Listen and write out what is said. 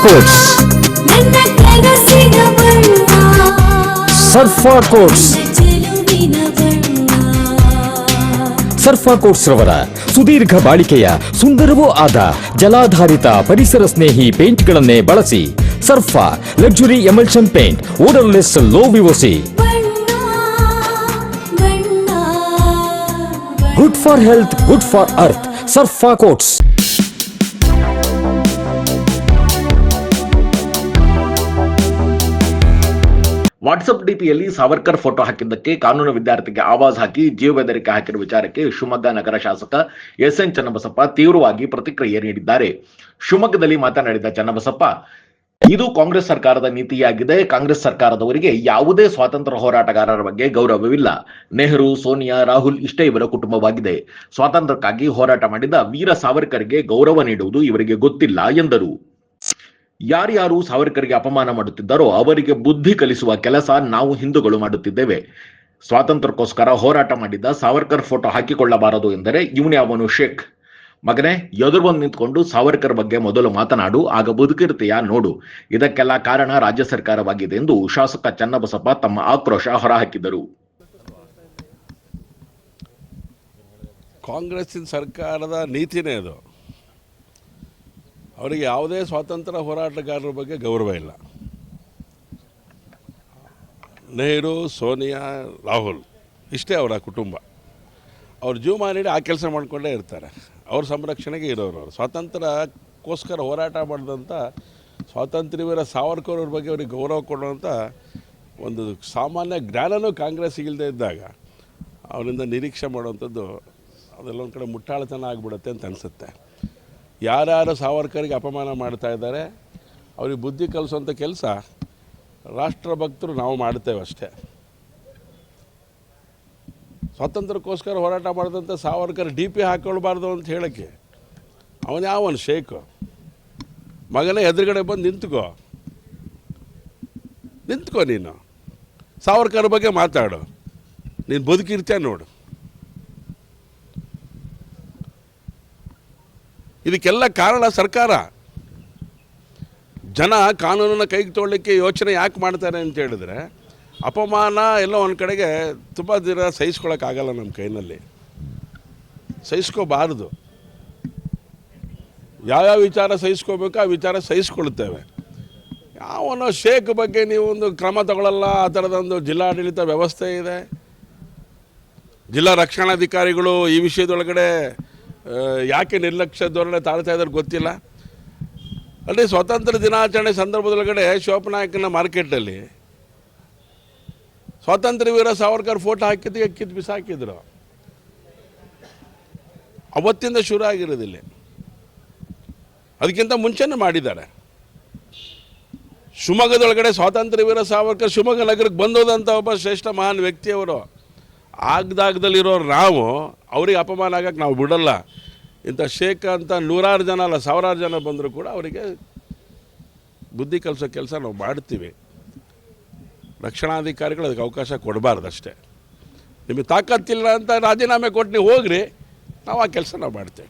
Quotes. ಸರ್ಫಾ quotes. ಸರ್ಫಾ quotes ರವರ ಸುದೀರ್ಘ ಬಾಳಿಕೆಯ ಸುಂದರವೂ ಆದ ಜಲಾಧಾರಿತ ಪರಿಸರ ಸ್ನೇಹಿ ಪೇಂಟ್ಗಳನ್ನೇ ಬಳಸಿ. Sarfa luxury emulsion paint, odourless, low VOC. Good for health, good for earth. Sarfa coats. WhatsApp ಡಿಪಿಯಲ್ಲಿ ಸಾವರ್ಕರ್ ಫೋಟೋ ಹಾಕಿದ್ದಕ್ಕೆ ಕಾನೂನು ವಿದ್ಯಾರ್ಥಿಗೆ ಆವಾಜ್ ಹಾಕಿ ಜೀವ ಬೆದರಿಕೆ ಹಾಕಿರುವ ವಿಚಾರಕ್ಕೆ ಶಿವಮೊಗ್ಗ ನಗರ ಶಾಸಕ ಎಸ್ಎನ್ ಚನ್ನಬಸಪ್ಪ ತೀವ್ರವಾಗಿ ಪ್ರತಿಕ್ರಿಯೆ ನೀಡಿದ್ದಾರೆ. ಶಿವಮೊಗ್ಗದಲ್ಲಿ ಮಾತನಾಡಿದ ಚನ್ನಬಸಪ್ಪ, ಇದು ಕಾಂಗ್ರೆಸ್ ಸರ್ಕಾರದ ನೀತಿಯಾಗಿದೆ. ಕಾಂಗ್ರೆಸ್ ಸರ್ಕಾರದವರಿಗೆ ಯಾವುದೇ ಸ್ವಾತಂತ್ರ್ಯ ಹೋರಾಟಗಾರರ ಬಗ್ಗೆ ಗೌರವವಿಲ್ಲ. ನೆಹರು, ಸೋನಿಯಾ, ರಾಹುಲ್ ಇಷ್ಟೇ ಇವರ ಕುಟುಂಬವಾಗಿದೆ. ಸ್ವಾತಂತ್ರ್ಯಕ್ಕಾಗಿ ಹೋರಾಟ ಮಾಡಿದ ವೀರ ಸಾವರ್ಕರ್ಗೆ ಗೌರವ ನೀಡುವುದು ಇವರಿಗೆ ಗೊತ್ತಿಲ್ಲ ಎಂದರು. ಯಾರ್ಯಾರು ಸಾವರ್ಕರ್ಗೆ ಅಪಮಾನ ಮಾಡುತ್ತಿದ್ದಾರೋ ಅವರಿಗೆ ಬುದ್ಧಿ ಕಲಿಸುವ ಕೆಲಸ ನಾವು ಹಿಂದೂಗಳು ಮಾಡುತ್ತಿದ್ದೇವೆ. ಸ್ವಾತಂತ್ರ್ಯಕ್ಕೋಸ್ಕರ ಹೋರಾಟ ಮಾಡಿದ್ದ ಸಾವರ್ಕರ್ ಫೋಟೋ ಹಾಕಿಕೊಳ್ಳಬಾರದು ಎಂದರೆ ಇವನ್ಯಾವನು ಶೇಖ್? ಮಗನೇ, ಎದುರು ಬಂದು ನಿಂತ್ಕೊಂಡು ಸಾವರ್ಕರ್ ಬಗ್ಗೆ ಮೊದಲು ಮಾತನಾಡು, ಆಗ ಬದುಕಿರ್ತೀಯ ನೋಡು. ಇದಕ್ಕೆಲ್ಲ ಕಾರಣ ರಾಜ್ಯ ಸರ್ಕಾರವಾಗಿದೆ ಎಂದು ಶಾಸಕ ಚನ್ನಬಸಪ್ಪ ತಮ್ಮ ಆಕ್ರೋಶ ಹೊರಹಾಕಿದರು. ಕಾಂಗ್ರೆಸ್ಸಿನ ಸರ್ಕಾರದ ನೀತಿನೇ ಅದು. ಅವರಿಗೆ ಯಾವುದೇ ಸ್ವಾತಂತ್ರ್ಯ ಹೋರಾಟಗಾರರ ಬಗ್ಗೆ ಗೌರವ ಇಲ್ಲ. ನೆಹರು, ಸೋನಿಯಾ, ರಾಹುಲ್ ಇಷ್ಟೇ ಅವರ ಕುಟುಂಬ. ಅವ್ರ ಜೀವಮಾನ ನೀಡಿ ಆ ಕೆಲಸ ಮಾಡಿಕೊಂಡೇ ಇರ್ತಾರೆ. ಅವ್ರ ಸಂರಕ್ಷಣೆಗೆ ಇರೋರು. ಅವರು ಸ್ವಾತಂತ್ರ್ಯಕ್ಕೋಸ್ಕರ ಹೋರಾಟ ಮಾಡಿದಂಥ ಸ್ವಾತಂತ್ರ್ಯವೀರ ಸಾವರ್ಕರ್ ಅವ್ರ ಬಗ್ಗೆ ಅವ್ರಿಗೆ ಗೌರವ ಕೊಡುವಂಥ ಒಂದು ಸಾಮಾನ್ಯ ಜ್ಞಾನವೂ ಕಾಂಗ್ರೆಸ್ಸಿಗೆ ಇಲ್ಲದೆ ಇದ್ದಾಗ ಅವರಿಂದ ನಿರೀಕ್ಷೆ ಮಾಡುವಂಥದ್ದು ಅದೆಲ್ಲ ಒಂದು ಕಡೆ ಮುಟ್ಟಾಳತನ ಆಗಿಬಿಡುತ್ತೆ ಅಂತ ಅನಿಸುತ್ತೆ. ಯಾರ್ಯಾರು ಸಾವರ್ಕರ್ಗೆ ಅಪಮಾನ ಮಾಡ್ತಾ ಇದ್ದಾರೆ ಅವ್ರಿಗೆ ಬುದ್ಧಿ ಕಲಿಸುವಂಥ ಕೆಲಸ ರಾಷ್ಟ್ರಭಕ್ತರು ನಾವು ಮಾಡ್ತೇವೆ ಅಷ್ಟೇ. ಸ್ವಾತಂತ್ರ್ಯಕ್ಕೋಸ್ಕರ ಹೋರಾಟ ಮಾಡಿದಂಥ ಸಾವರ್ಕರ್ DP ಹಾಕ್ಕೊಳ್ಬಾರ್ದು ಅಂತ ಹೇಳೋಕ್ಕೆ ಅವನು ಯಾವನು ಶೇಖ್? ಮಗನೇ, ಎದುರುಗಡೆ ಬಂದು ನಿಂತ್ಕೋ ನೀನು. ಸಾವರ್ಕರ್ ಬಗ್ಗೆ ಮಾತಾಡು, ನೀನು ಬದುಕಿರ್ತೀಯ ನೋಡು. ಇದಕ್ಕೆಲ್ಲ ಕಾರಣ ಸರ್ಕಾರ. ಜನ ಕಾನೂನನ್ನು ಕೈಗೆ ತೊಗೊಳ್ಳಿಕ್ಕೆ ಯೋಚನೆ ಯಾಕೆ ಮಾಡ್ತಾರೆ ಅಂತ ಹೇಳಿದ್ರೆ, ಅಪಮಾನ ಎಲ್ಲ ಒಂದು ಕಡೆಗೆ ತುಂಬ ದಿನ ಸಹಿಸ್ಕೊಳ್ಳೋಕ್ಕಾಗಲ್ಲ. ನಮ್ಮ ಕೈನಲ್ಲಿ ಸಹಿಸ್ಕೋಬಾರ್ದು. ಯಾವ್ಯಾವ ವಿಚಾರ ಸಹಿಸ್ಕೋಬೇಕು ಆ ವಿಚಾರ ಸಹಿಸ್ಕೊಳ್ತೇವೆ. ಯಾವನೋ ಶೇಖ್ ಬಗ್ಗೆ ನೀವು ಒಂದು ಕ್ರಮ ತಗೊಳ್ಳಲ್ಲ. ಆ ಥರದೊಂದು ಜಿಲ್ಲಾಡಳಿತ ವ್ಯವಸ್ಥೆ ಇದೆ. ಜಿಲ್ಲಾ ರಕ್ಷಣಾಧಿಕಾರಿಗಳು ಈ ವಿಷಯದೊಳಗಡೆ ಯಾಕೆ ನಿರ್ಲಕ್ಷ್ಯ ಧೋರಣೆ ತಾಳ್ತಾ ಇದ್ದಾರೆ ಗೊತ್ತಿಲ್ಲ. ಅಲ್ಲಿ ಸ್ವಾತಂತ್ರ್ಯ ದಿನಾಚರಣೆ ಸಂದರ್ಭದೊಳಗಡೆ ಶಿವಪ್ಪನಾಯಕನ ಮಾರ್ಕೆಟಲ್ಲಿ ಸ್ವಾತಂತ್ರ್ಯ ವೀರ ಸಾವರ್ಕರ್ ಫೋಟೋ ಹಾಕಿದ್ದು ಕಿತ್ತು ಬಿಸಾಕಿದ್ರು. ಅವತ್ತಿಂದ ಶುರು ಆಗಿರೋದಿಲ್ಲ, ಅದಕ್ಕಿಂತ ಮುಂಚೆನೇ ಮಾಡಿದ್ದಾರೆ. ಶಿವಮೊಗ್ಗದೊಳಗಡೆ ಸ್ವಾತಂತ್ರ್ಯ ವೀರ ಸಾವರ್ಕರ್ ಶಿವಮೊಗ್ಗ ನಗರಕ್ಕೆ ಬಂದೋದಂಥ ಒಬ್ಬ ಶ್ರೇಷ್ಠ ಮಹಾನ್ ವ್ಯಕ್ತಿಯವರು. ಆಗದಾಗದಲ್ಲಿರೋರು ನಾವು ಅವ್ರಿಗೆ ಅಪಮಾನ ಆಗಕ್ಕೆ ನಾವು ಬಿಡಲ್ಲ. ಇಂಥ ಶೇಖ್ ಅಂತ ನೂರಾರು ಜನ ಅಲ್ಲ, ಸಾವಿರಾರು ಜನ ಬಂದರೂ ಕೂಡ ಅವರಿಗೆ ಬುದ್ಧಿ ಕಲಿಸೋ ಕೆಲಸ ನಾವು ಮಾಡ್ತೀವಿ. ರಕ್ಷಣಾಧಿಕಾರಿಗಳು ಅದಕ್ಕೆ ಅವಕಾಶ ಕೊಡಬಾರ್ದು ಅಷ್ಟೇ. ನಿಮಗೆ ತಾಕತ್ತಿಲ್ಲ ಅಂತ ರಾಜೀನಾಮೆ ಕೊಟ್ಟು ನೀವು ಹೋಗ್ರಿ, ನಾವು ಆ ಕೆಲಸ ನಾವು ಮಾಡ್ತೇವೆ.